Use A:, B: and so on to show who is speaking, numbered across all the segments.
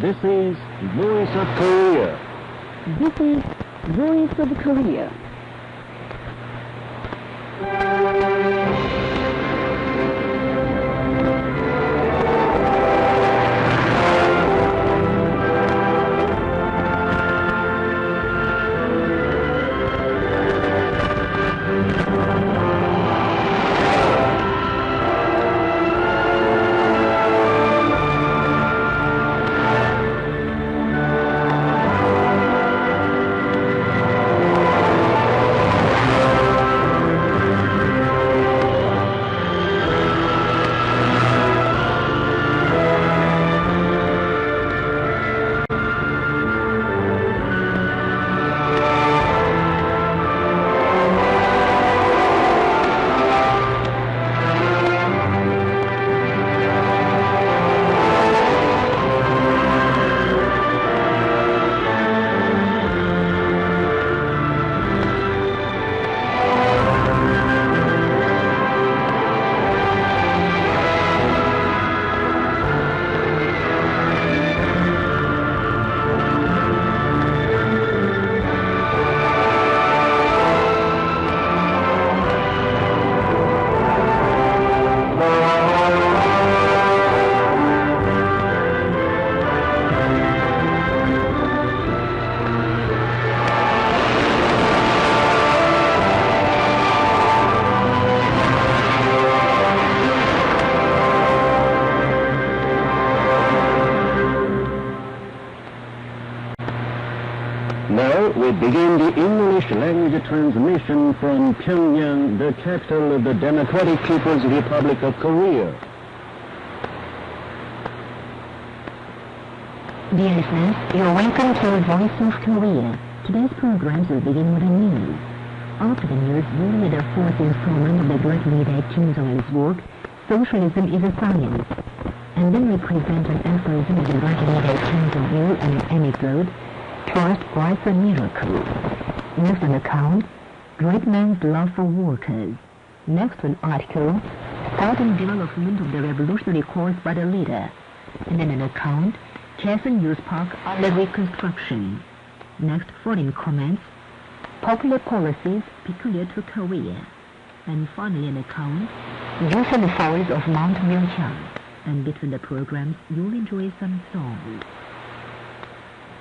A: This is Voice of Korea.
B: This is Voice of Korea.
A: Now we begin the English language transmission from Pyongyang, the capital of the Democratic People's Republic of Korea.
B: Dear listeners, you're welcome to Voice of Korea. Today's programs will begin with the news. After the news, we'll read the fourth installment of the great leader Kim Jong-il's work, Socialism is a Science. And then we present an aphorism of the great leader Kim Jong-il and an anecdote, Trust writes a miracle. Next an account, Great Man's Love for Waters. Next an article, Starting Development of the Revolutionary Course by the Leader. And then an account, Kaesong News Park under reconstruction. Next foreign comments, Popular Policies peculiar to Korea. And finally an account, Youth and the Forests of Mount Myeongchang. And between the programs, you'll enjoy some songs.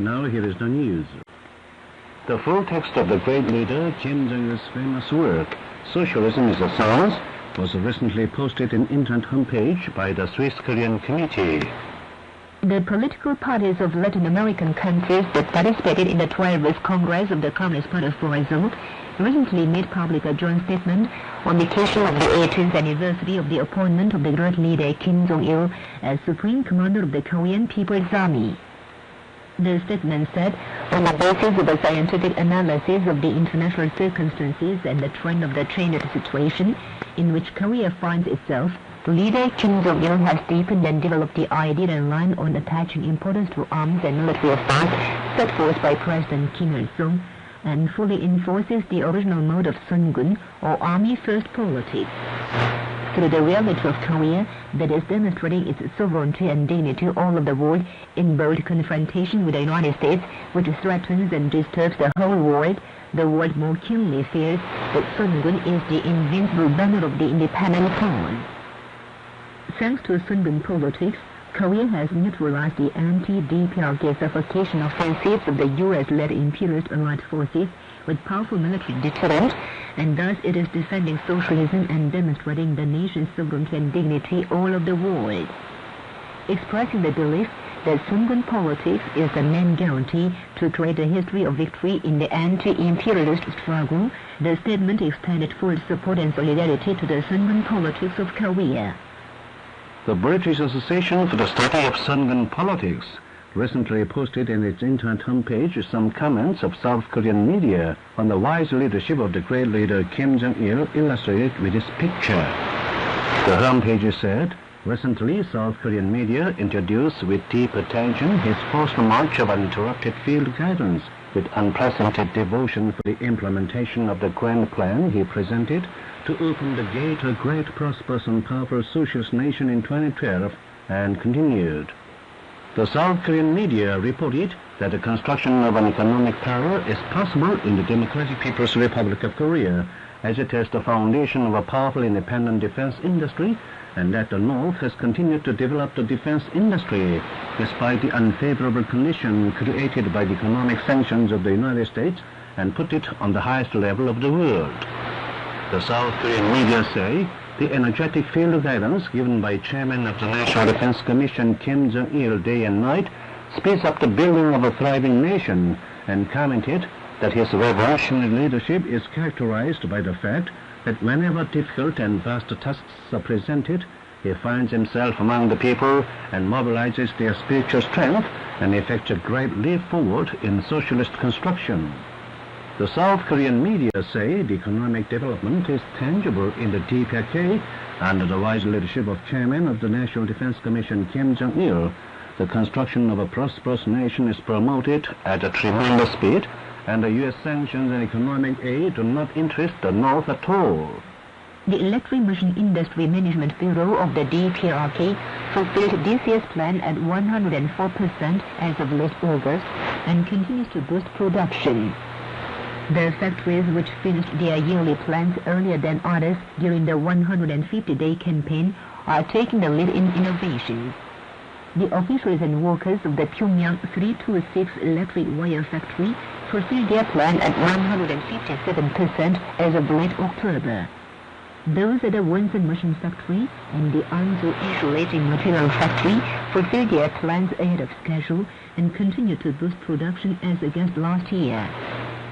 A: Now here is the news. The full text of the great leader Kim Jong-il's famous work, Socialism is a Science, was recently posted in internet homepage by the Swiss Korean Committee.
B: The political parties of Latin American countries that participated in the 12th Congress of the Communist Party of Brazil recently made public a joint statement on the occasion of the 18th anniversary of the appointment of the great leader Kim Jong-il as Supreme Commander of the Korean People's Army. The statement said, on the basis of a scientific analysis of the international circumstances and the trend of the changed situation in which Korea finds itself, leader Kim Jong-il has deepened and developed the ideal and line on attaching importance to arms and military affairs set forth by President Kim Il-sung, and fully enforces the original mode of Sungun, or army-first politics. Through the reality of Korea that is demonstrating its sovereignty and dignity all over the world in bold confrontation with the United States, which threatens and disturbs the whole world, the world more keenly fears that Sungun is the invincible banner of the independent cause. Thanks to Sungun politics, Korea has neutralized the anti-DPRK suffocation offensives of the U.S.-led imperialist allied forces with powerful military deterrent, and thus it is defending socialism and demonstrating the nation's sovereignty and dignity all over the world. Expressing the belief that Sungun politics is the main guarantee to create a history of victory in the anti-imperialist struggle, the statement extended full support and solidarity to the Sungun politics of Korea.
A: The British Association for the Study of Sungun Politics recently posted in its internet homepage some comments of South Korean media on the wise leadership of the great leader Kim Jong-il illustrated with this picture. The homepage said, recently South Korean media introduced with deep attention his forced march of uninterrupted field guidance with unprecedented devotion for the implementation of the grand plan he presented to open the gate to a great, prosperous and powerful socialist nation in 2012, and continued. The South Korean media reported that the construction of an economic power is possible in the Democratic People's Republic of Korea, as it has the foundation of a powerful independent defense industry, and that the North has continued to develop the defense industry despite the unfavorable condition created by the economic sanctions of the United States and put it on the highest level of the world. The South Korean media say the energetic field guidance given by Chairman of the National Defense Commission Kim Jong-il day and night speeds up the building of a thriving nation, and commented that his revolutionary leadership is characterized by the fact that whenever difficult and vast tasks are presented, he finds himself among the people and mobilizes their spiritual strength and effects a great leap forward in socialist construction. The South Korean media say the economic development is tangible in the DPRK under the wise leadership of Chairman of the National Defense Commission Kim Jong-il. The construction of a prosperous nation is promoted at a tremendous speed, and the U.S. sanctions and economic aid do not interest the North at all.
B: The Electric Machine Industry Management Bureau of the DPRK fulfilled this year's plan at 104% as of late August and continues to boost production. The factories which finished their yearly plans earlier than others during the 150-day campaign are taking the lead in innovations. The officials and workers of the Pyongyang 326 electric wire factory fulfilled their plan at 157% as of late October. Those at the Wonsan Machine Factory and the Anzu Insulating Material Factory fulfilled their plans ahead of schedule and continue to boost production as against last year.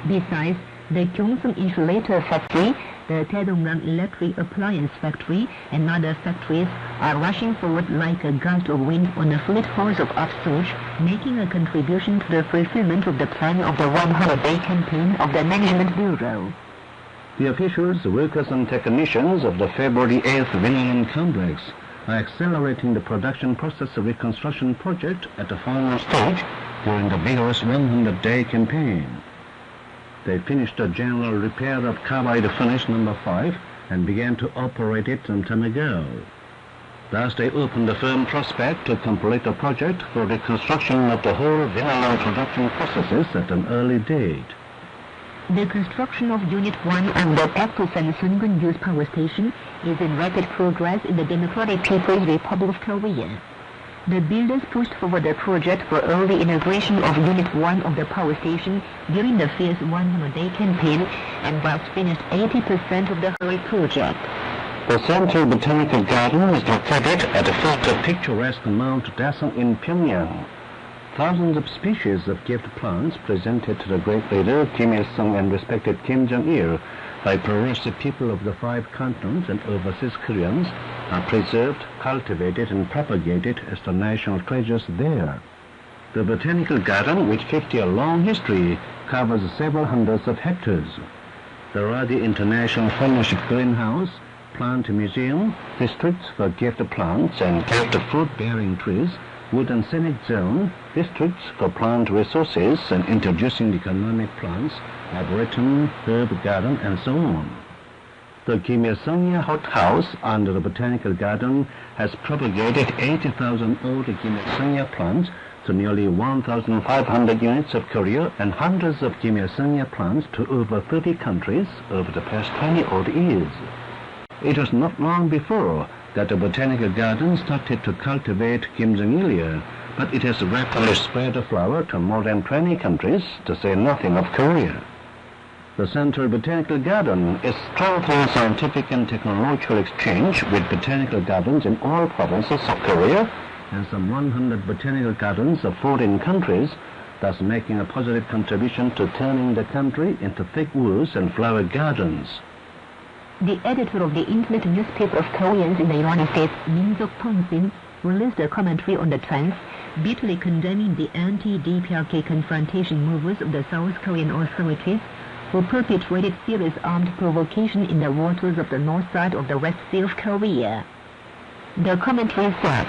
B: Besides, the Gyeongsang Insulator Factory, the Taedonggang Electric Appliance Factory, and other factories are rushing forward like a gust of wind on a fleet horse of upsurge, making a contribution to the fulfillment of the plan of the 100-day campaign of the Management Bureau.
A: The officials, workers and technicians of the February 8th Vinalon complex are accelerating the production process reconstruction project at the final stage during the vigorous 100-day campaign. They finished the general repair of carbide furnace number 5 and began to operate it some time ago. Thus they opened a firm prospect to complete the project for the construction of the whole Vinalon production processes at an early date.
B: The construction of Unit 1 of the Paktosan Sungun Youth Power Station is in rapid progress in the Democratic People's Republic of Korea. The builders pushed forward the project for early inauguration of Unit 1 of the power station during the fierce 100-day campaign and thus finished 80% of the whole project.
A: The Central Botanical Garden is located at the foot of picturesque Mount Dasan in Pyongyang. Thousands of species of gift plants presented to the great leader Kim Il-sung and respected Kim Jong-il by progressive people of the 5 continents and overseas Koreans are preserved, cultivated and propagated as the national treasures there. The Botanical Garden, with 50-year-long history, covers several hundreds of hectares. There are the International Fellowship Greenhouse, Plant Museum, districts for gift plants and gift fruit-bearing trees, Wood and Scenic Zone, districts for plant resources and introducing economic plants, arboretum, herb garden, and so on. The Kim Il-sung Hot House under the Botanical Garden has propagated 80,000 old Kim Il-sung plants to nearly 1,500 units of Korea and hundreds of Kim Il-sung plants to over 30 countries over the past 20-odd years. It was not long before that the Botanical Garden started to cultivate Kim Jong-il, but it has rapidly spread the flower to more than 20 countries, to say nothing of Korea. The Central Botanical Garden is strengthening scientific and technological exchange with botanical gardens in all provinces of Korea and some 100 botanical gardens of 14 countries, thus making a positive contribution to turning the country into thick woods and flower gardens.
B: The editor of the Internet newspaper of Koreans in the United States, Min Seok-Tong-sin, released a commentary on the trends, bitterly condemning the anti-DPRK confrontation movers of the South Korean authorities who perpetrated serious armed provocation in the waters of the north side of the West Sea of Korea. The commentary said,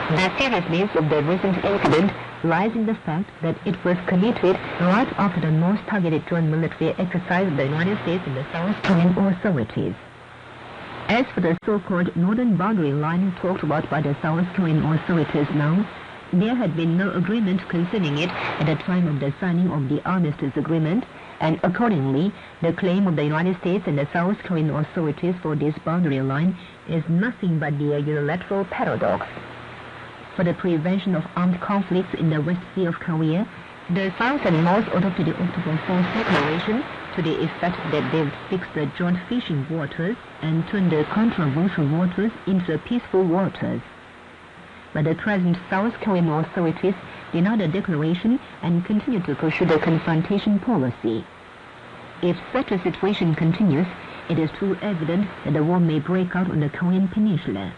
B: "The seriousness of the recent incident lies in the fact that it was committed right after the North targeted joint military exercise of the United States and the South Korean authorities. As for the so-called northern boundary line talked about by the South Korean authorities now, There had been no agreement concerning it at the time of the signing of the Armistice Agreement, and accordingly, the claim of the United States and the South Korean authorities for this boundary line is nothing but the unilateral paradox. For the prevention of armed conflicts in the West Sea of Korea, the South and North adopted the October 4th Declaration to the effect that they would fix the joint fishing waters and turn the controversial waters into peaceful waters. But the present South Korean authorities deny the declaration and continue to pursue the confrontation policy. If such a situation continues, it is too evident that the war may break out on the Korean peninsula.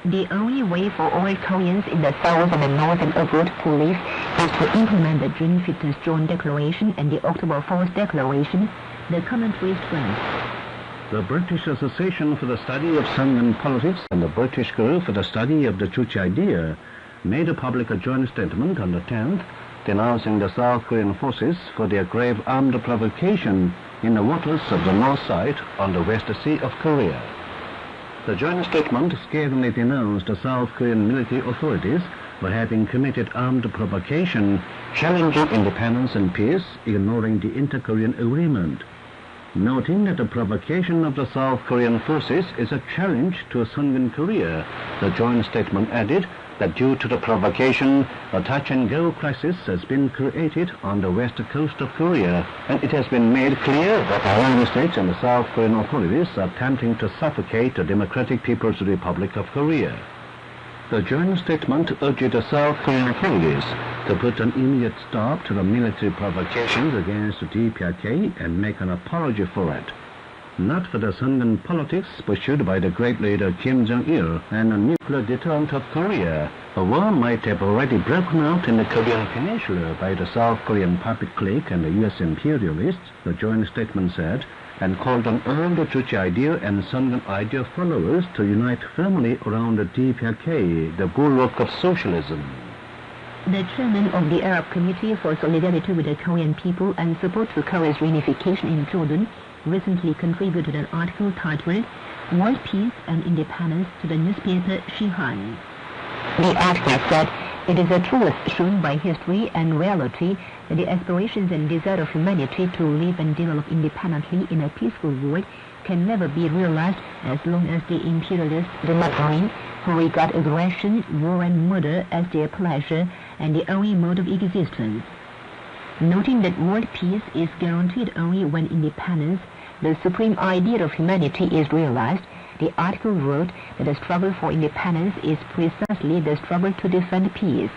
B: The only way for all Koreans in the South and the North and abroad to live is to implement the June 15th Joint Declaration and the October 4th Declaration, the commentaries stress.
A: The British Association for the Study of Sungan Politics and the British Group for the Study of the Juche Idea made a public joint statement on the 10th denouncing the South Korean forces for their grave armed provocation in the waters of the North Side on the West Sea of Korea. The joint statement scathingly denounced the South Korean military authorities for having committed armed provocation, challenging independence and peace, ignoring the Inter-Korean Agreement. Noting that the provocation of the South Korean forces is a challenge to Sungan Korea, the joint statement added that due to the provocation, a touch-and-go crisis has been created on the west coast of Korea, and it has been made clear that the United States and the South Korean authorities are attempting to suffocate the Democratic People's Republic of Korea. The joint statement urged the South Korean authorities to put an immediate stop to the military provocations against the DPRK and make an apology for it. Not for the Sungan politics pursued by the great leader Kim Jong-il and a nuclear deterrent of Korea, a war might have already broken out in the Korean peninsula by the South Korean puppet clique and the U.S. imperialists, the joint statement said, and called on all the Juche Idea and Sungan Idea followers to unite firmly around the DPRK, the bulwark of socialism.
B: The chairman of the Arab Committee for Solidarity with the Korean People and Support to Korea's Reunification in Jordan recently contributed an article titled World Peace and Independence to the newspaper Shihan. The article said, "It is a truth shown by history and reality that the aspirations and desire of humanity to live and develop independently in a peaceful world can never be realized as long as the imperialists do not reign, who regard aggression, war and murder as their pleasure and the only mode of existence." Noting that world peace is guaranteed only when independence, the supreme ideal of humanity, is realized, the article wrote that the struggle for independence is precisely the struggle to defend peace,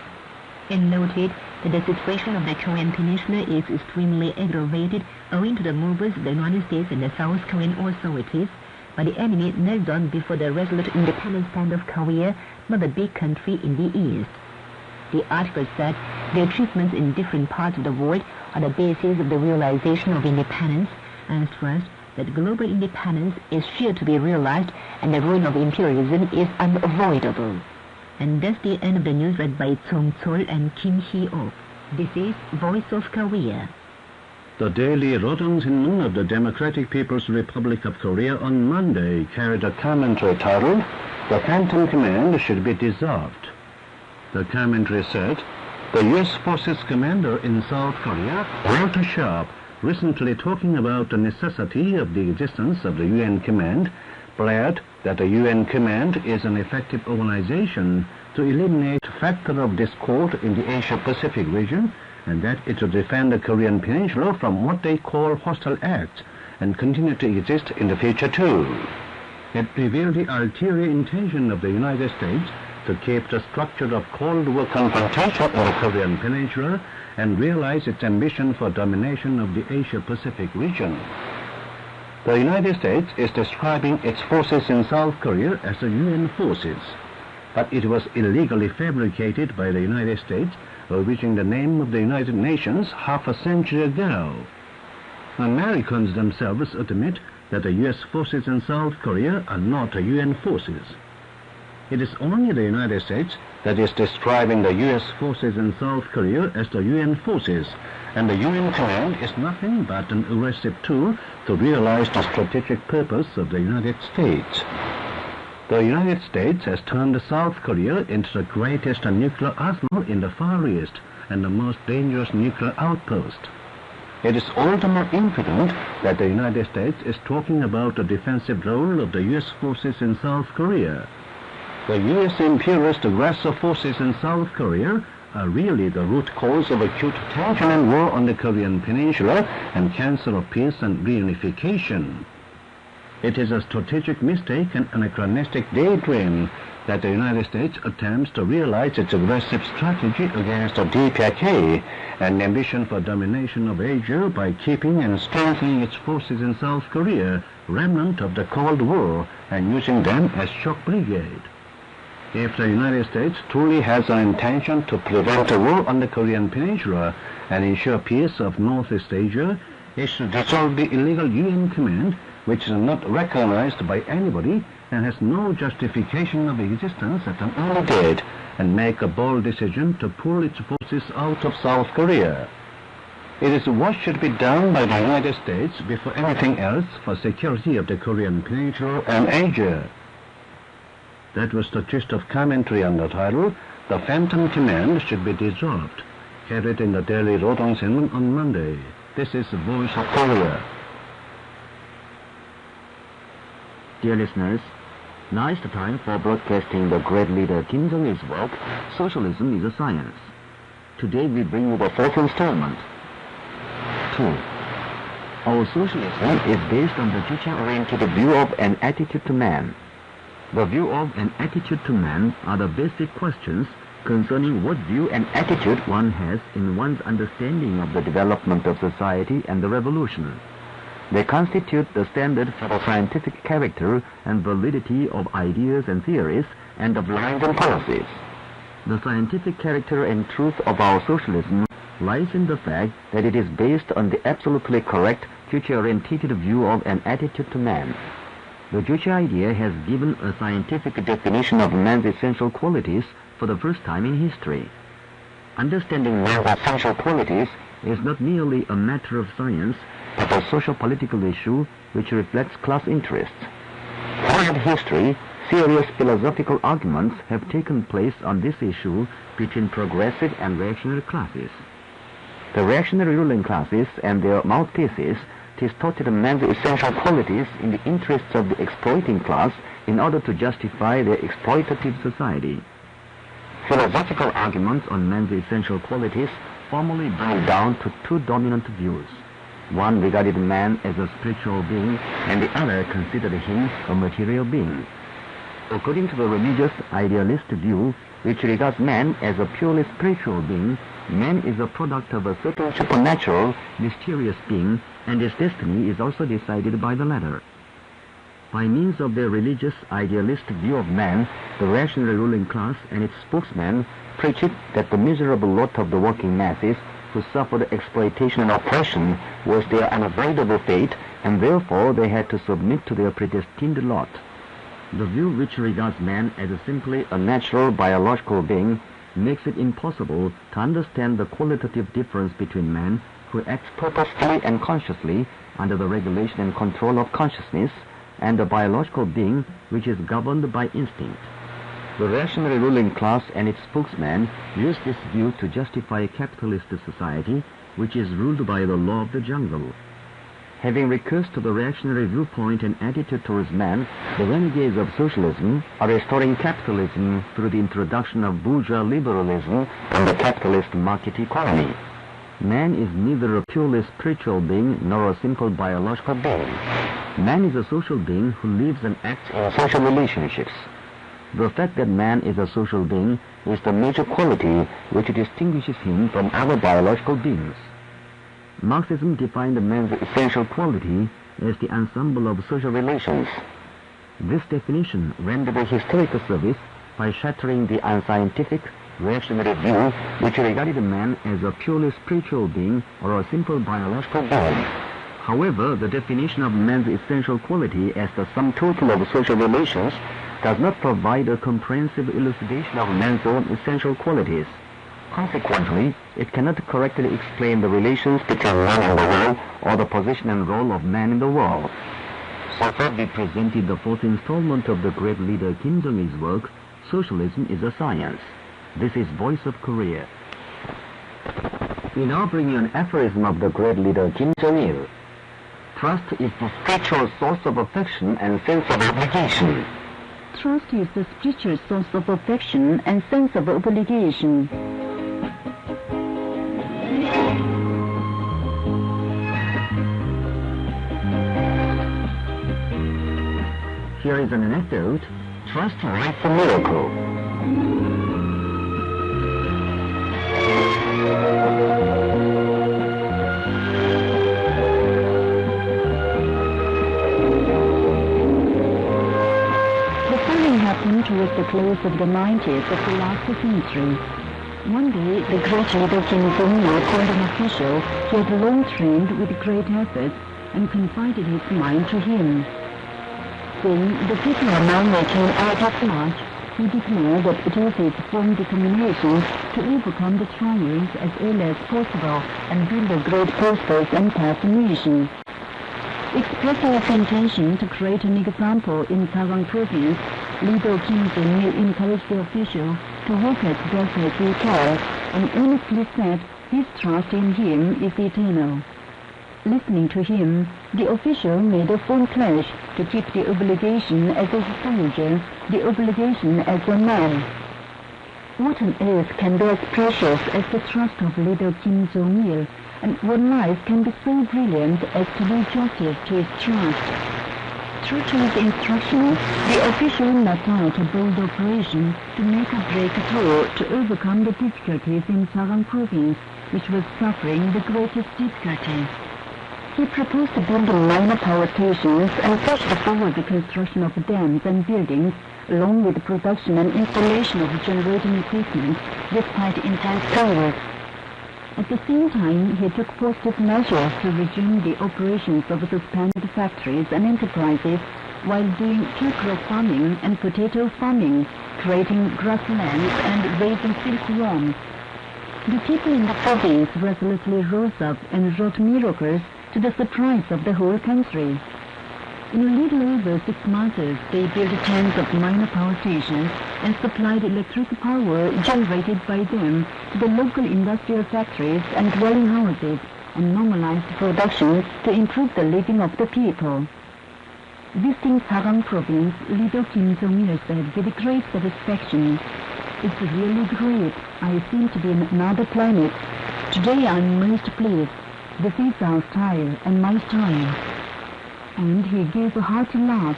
B: and noted that the situation of the Korean peninsula is extremely aggravated owing to the movements of the United States and the South Korean authorities, but the enemy knelt down before the resolute independence stand of Korea, not the big country in the east. The article said the achievements in different parts of the world are the basis of the realization of independence, and stressed that global independence is sure to be realized and the ruin of imperialism is unavoidable. And that's the end of the news read by Song Chol and Kim Hee-ok. This is Voice of Korea.
A: The Daily Rodong Sinmun of the Democratic People's Republic of Korea on Monday carried a commentary titled, "The Phantom Command Should Be Dissolved." The commentary said, the U.S. Forces commander in South Korea, Walter Sharp, recently talking about the necessity of the existence of the UN Command, declared that the UN Command is an effective organization to eliminate factor of discord in the Asia-Pacific region, and that it will defend the Korean peninsula from what they call hostile acts and continue to exist in the future too. It revealed the ulterior intention of the United States to keep the structure of Cold War confrontation in the Korean peninsula and realize its ambition for domination of the Asia-Pacific region. The United States is describing its forces in South Korea as the UN forces, but it was illegally fabricated by the United States, using the name of the United Nations half a century ago. Americans themselves admit that the U.S. forces in South Korea are not the UN forces. It is only the United States that is describing the U.S. forces in South Korea as the UN forces, and the UN command is nothing but an aggressive tool to realize the strategic purpose of the United States. The United States has turned South Korea into the greatest nuclear arsenal in the Far East and the most dangerous nuclear outpost. It is all the more evident that the United States is talking about the defensive role of the U.S. forces in South Korea. The U.S. imperialist aggressor forces in South Korea are really the root cause of acute tension and war on the Korean Peninsula and cancer of peace and reunification. It is a strategic mistake and anachronistic daydream that the United States attempts to realize its aggressive strategy against the DPRK and ambition for domination of Asia by keeping and strengthening its forces in South Korea, remnant of the Cold War, and using them as shock brigade. If the United States truly has an intention to prevent a war on the Korean Peninsula and ensure peace of Northeast Asia, it should dissolve the illegal UN command, which is not recognized by anybody and has no justification of existence at an early date, and make a bold decision to pull its forces out of South Korea. It is what should be done by the United States before anything else for security of the Korean Peninsula and Asia. That was the gist of commentary on the title, The Phantom Command Should Be Dissolved, carried in the Daily Rodong Sinmun on Monday. This is the Voice of Korea.
C: Dear listeners, now is the time for broadcasting the great leader Kim Jong-il's work, Socialism is a Science. Today we bring you the fourth installment. 2. Our socialism is based on the future-oriented view of and attitude to man. The view of and attitude to man are the basic questions concerning what view and attitude one has in one's understanding of the development of society and the revolution. They constitute the standard for the scientific character and validity of ideas and theories and of lines and policies. The scientific character and truth of our socialism lies in the fact that it is based on the absolutely correct future-oriented view of and attitude to man. The Juche idea has given a scientific definition of man's essential qualities for the first time in history. Understanding man's essential qualities is not merely a matter of science, but a social-political issue which reflects class interests. Throughout history, serious philosophical arguments have taken place on this issue between progressive and reactionary classes. The reactionary ruling classes and their mouthpieces distorted man's essential qualities in the interests of the exploiting class in order to justify their exploitative society. Philosophical arguments on man's essential qualities formally boil down to two dominant views. One regarded man as a spiritual being, and the other considered him a material being. According to the religious idealist view, which regards man as a purely spiritual being, man is a product of a certain supernatural, mysterious being, and his destiny is also decided by the latter. By means of their religious idealist view of man, the reactionary ruling class and its spokesman preached that the miserable lot of the working masses who suffered exploitation and oppression was their unavoidable fate, and therefore they had to submit to their predestined lot. The view which regards man as simply a natural biological being makes it impossible to understand the qualitative difference between man who acts purposefully and consciously under the regulation and control of consciousness, and the biological being which is governed by instinct. The reactionary ruling class and its spokesman use this view to justify a capitalist society which is ruled by the law of the jungle. Having recourse to the reactionary viewpoint and attitude towards man, the renegades of socialism are restoring capitalism through the introduction of bourgeois liberalism and the capitalist market economy. Man is neither a purely spiritual being nor a simple biological being. Man is a social being who lives and acts in social relationships. The fact that man is a social being is the major quality which distinguishes him from other biological beings. Marxism defined man's essential quality as the ensemble of social relations. This definition rendered a historical service by shattering the unscientific, reactionary view which regarded man as a purely spiritual being or a simple biological being. However, the definition of man's essential quality as the sum total of social relations does not provide a comprehensive elucidation of man's own essential qualities. Consequently, it cannot correctly explain the relations between man and the world or the position and role of man in the world. Also, we presented the fourth installment of the great leader Kim Jong-il's work, Socialism is a Science. This is Voice of Korea. We now bring you an aphorism of the great leader Kim Jong-il. Trust is the spiritual source of affection and sense of obligation.
D: Trust is the spiritual source of affection and sense of obligation.
C: Here is an anecdote. Trust writes a miracle.
D: Towards the close of the 90s of the last century. One day, the great leader Kim Jong-il called an official he had long trained with great effort and confided his mind to him. Saying, the people are now making out as much, he declared that it is his firm determination to overcome the trials as early as possible and build a great prosperous and powerful nation. Expressing his intention to create an example in Sarang province, leader Kim Jong-il encouraged the official to work as best as he can and earnestly said his trust in him is eternal. Listening to him, the official made a firm pledge to keep the obligation as a soldier, the obligation as a man. What on earth can be as precious as the trust of leader Kim Jong-il, and what life can be so brilliant as to do justice to his trust? True to his instructions, the official mapped out a bold operation to make a breakthrough to overcome the difficulties in Sarang province, which was suffering the greatest difficulty. He proposed to build minor power stations and pushed forward the construction of dams and buildings, along with the production and installation of generating equipment, despite intense struggles. At the same time, he took positive measures to resume the operations of suspended factories and enterprises while doing cattle farming and potato farming, creating grasslands and raising silkworms. The people in the province resolutely rose up and wrought miracles to the surprise of the whole country. In a little over 6 months, they built tens of minor power stations and supplied electric power generated by them to the local industrial factories and dwelling houses and normalized production to improve the living of the people. Visiting Sarang province, leader Kim Jong-il said with great satisfaction, "It's really great. I seem to be in another planet. Today I'm most pleased. This is our style and my style." And he gave a hearty laugh.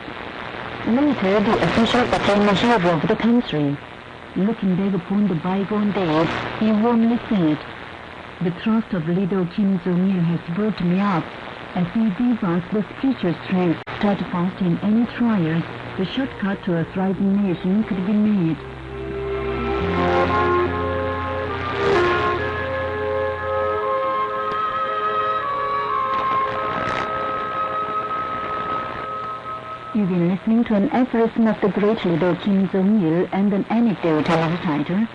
D: Later, the official became a hero of the country. Looking back upon the bygone days, he warmly said, "The trust of leader Kim Jong-il has brought me up. As he gave us the spiritual strength, steadfast in any trials, the shortcut to a thriving nation could be made." You've been listening to an aphorism of the great leader Kim Jong-il and an anecdote of the title,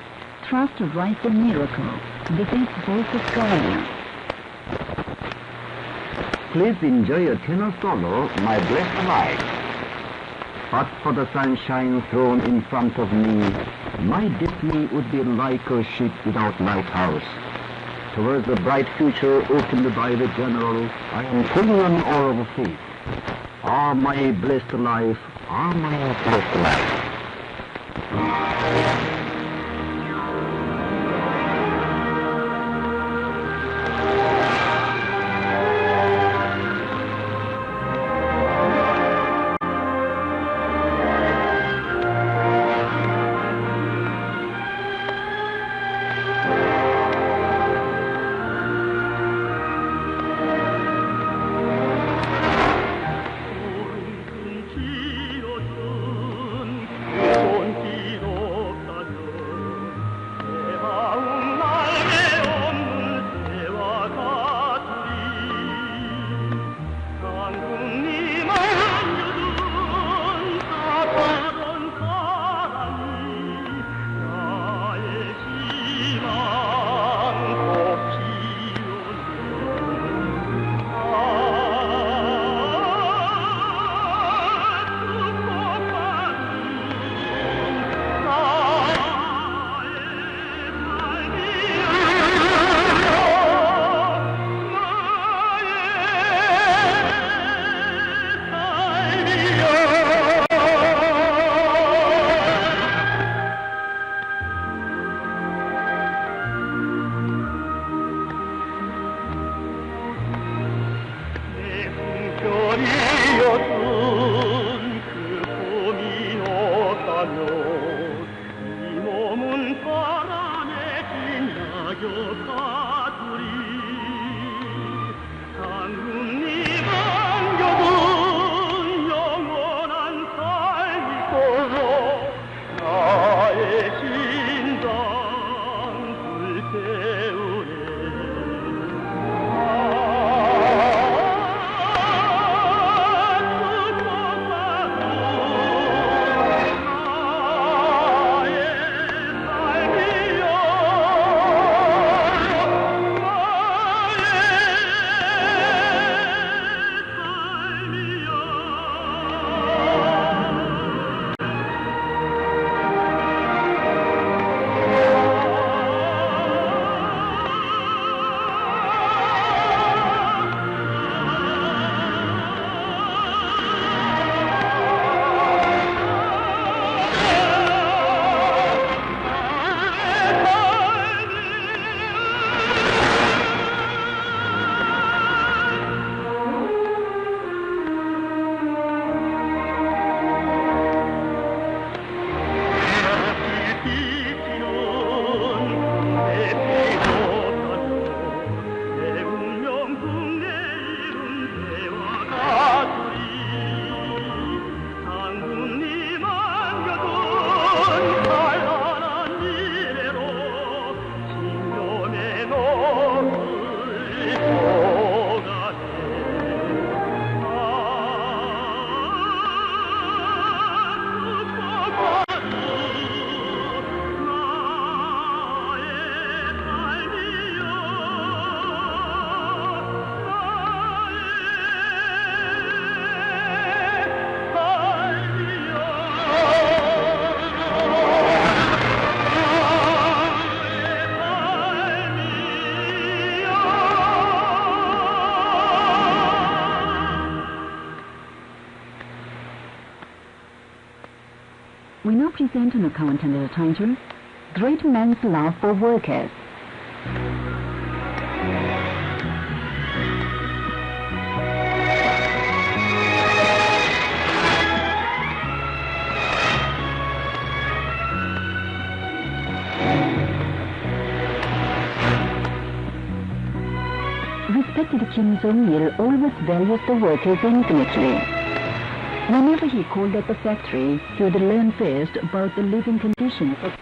D: Trust Writes a Miracle. This is Voice of Korea.
C: Please enjoy a tenor solo, My Blessed Life. But for the sunshine thrown in front of me, my destiny would be like a ship without lighthouse. Towards the bright future opened by the general, I am pulling on all of faith. Ah, my blessed life, ah, my blessed life.
D: We now present an account under the title, Great Man's Love for Workers. Respected Kim Jong-il always values the workers infinitely. Whenever he called at the factory, he would learn first about the living conditions of